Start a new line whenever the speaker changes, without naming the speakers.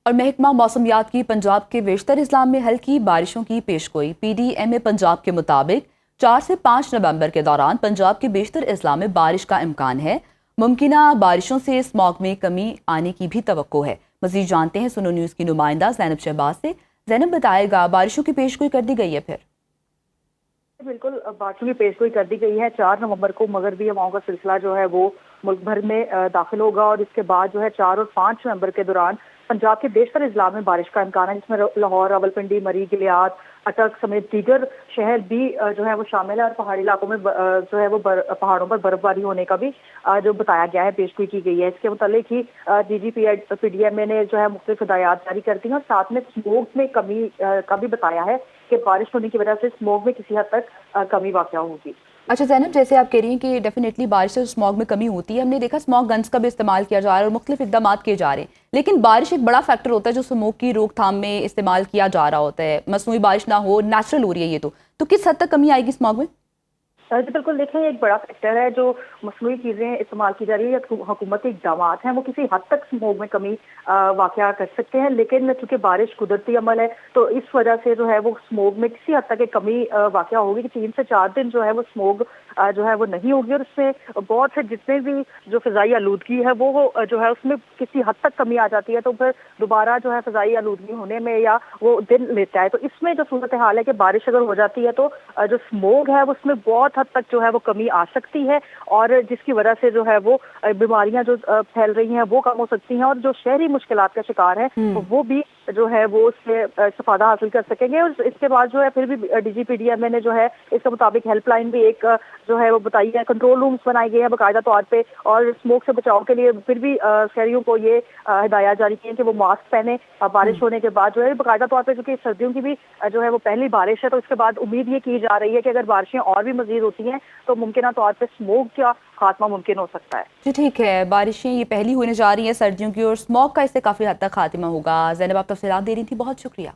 اور محکمہ موسمیات کی پنجاب کے بیشتر اضلاع میں ہلکی بارشوں کی پیشگوئی۔ PDMA پنجاب کے مطابق 4 سے 5 نومبر کے دوران پنجاب کے بیشتر اضلاع میں بارش کا امکان ہے۔ ممکنہ بارشوں سے اسماگ میں کمی آنے کی بھی توقع ہے۔ مزید جانتے ہیں سنو نیوز کی نمائندہ زینب شہباز سے۔ زینب بتائے گا بارشوں کی پیشگوئی کر دی گئی ہے پھر؟
بالکل بارشوں کی پیشگوئی کر دی گئی ہے 4 نومبر کو مغربی ہواؤں کا سلسلہ جو ہے وہ ملک بھر میں داخل ہوگا، اور اس کے بعد جو ہے 4 اور 5 نومبر کے دوران پنجاب کے بیشتر اضلاع میں بارش کا امکان ہے، جس میں لاہور، راولپنڈی، مری، گلیات، اٹک سمیت دیگر شہر بھی جو ہے وہ شامل ہے، اور پہاڑی علاقوں میں جو ہے وہ پہاڑوں پر برف باری ہونے کا بھی جو بتایا گیا ہے، پیشگوئی کی گئی ہے۔ اس کے متعلق ہی PDMA نے جو ہے مختلف ہدایات جاری کر دی ہیں، اور ساتھ میں اسموگ میں کمی کا بھی بتایا ہے کہ بارش ہونے کی وجہ سے اسموگ میں کسی حد تک کمی واقع ہوگی۔
اچھا زینب، جیسے آپ کہہ رہی ہیں کہ ڈیفینیٹلی بارش سے اسماگ میں کمی ہوتی ہے، ہم نے دیکھا اسماگ گنز کا بھی استعمال کیا جا رہا ہے اور مختلف اقدامات کیے جا رہے ہیں، لیکن بارش ایک بڑا فیکٹر ہوتا ہے جو اسموگ کی روک تھام میں استعمال کیا جا رہا ہوتا ہے۔ مصنوعی بارش نہ ہو، نیچرل ہو رہی ہے یہ تو کس حد تک کمی آئے گی اسماگ میں؟
جی بالکل، دیکھیں ایک بڑا فیکٹر ہے جو مصنوعی چیزیں استعمال کی جا رہی ہے، حکومتی اقدامات ہیں، وہ کسی حد تک اسموگ میں کمی واقع کر سکتے ہیں، لیکن چونکہ بارش قدرتی عمل ہے تو اس وجہ سے جو ہے وہ اسموگ میں کسی حد تک ایک کمی واقع ہوگی کہ 3 سے 4 دن جو ہے وہ اسموگ جو ہے وہ نہیں ہوگی، اور اس میں بہت سے جتنے بھی جو فضائی آلودگی ہے وہ جو ہے اس میں کسی حد تک کمی آ جاتی ہے، تو پھر دوبارہ جو ہے فضائی آلودگی ہونے میں یا وہ دن لیتا ہے۔ تو اس میں جو صورتحال ہے کہ بارش اگر ہو جاتی ہے تو جو اسموگ ہے اس میں بہت حد تک جو ہے وہ کمی آ سکتی ہے، اور جس کی وجہ سے جو ہے وہ بیماریاں جو پھیل رہی ہیں وہ کم ہو سکتی ہیں، اور جو شہری مشکلات کا شکار ہیں وہ بھی جو ہے وہ اس سے استفادہ حاصل کر سکیں گے۔ اور اس کے بعد جو ہے پھر بھی PDMA نے جو ہے اس کے مطابق ہیلپ لائن بھی ایک جو ہے وہ بتائی ہے، کنٹرول رومز بنائے گئے ہیں باقاعدہ طور پہ، اور اسموک سے بچاؤ کے لیے پھر بھی شہریوں کو یہ ہدایات جاری کی ہیں کہ وہ ماسک پہنے بارش ہونے کے بعد جو ہے باقاعدہ طور پہ، کیونکہ سردیوں کی بھی جو ہے وہ پہلی بارش ہے، تو اس کے بعد امید یہ کی جا رہی ہے کہ اگر بارشیں اور بھی مزید ہوتی ہیں تو ممکنہ طور پہ اسموگ کا خاتمہ ممکن ہو سکتا ہے۔
جی ٹھیک ہے، بارشیں یہ پہلی ہونے جا رہی ہیں سردیوں کی، اور اسموگ کا اس سے کافی حد تک خاتمہ ہوگا۔ زینب، آپ تفصیلات دے رہی تھی، بہت شکریہ۔